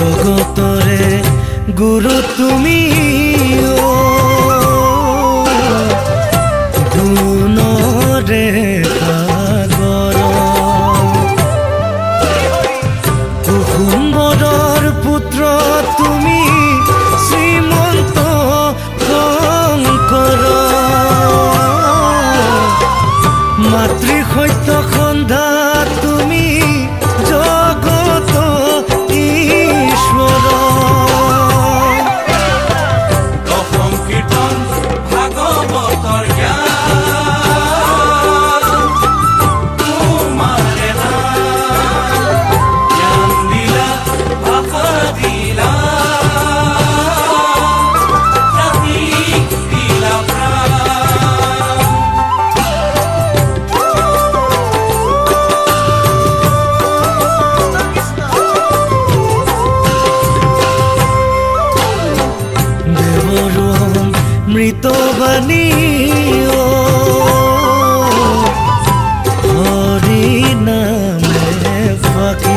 জগতৰে গুৰু তুমি গুণৰে সাগৰ কুসুম্বৰৰ পুত্ৰ তুমি শ্ৰীমন্ত শংকৰ মাতৃ সত্য সন্ধ্যা তুমি জগত ঈশ্বৰ দশম কীৰ্তন ভাগৱতৰ তোমাৰে জ্ঞান দিলা ভাষা দিলা জাতিক দিলা প্ৰাণ মৃতবাণী হৰি নামে ফাঁকি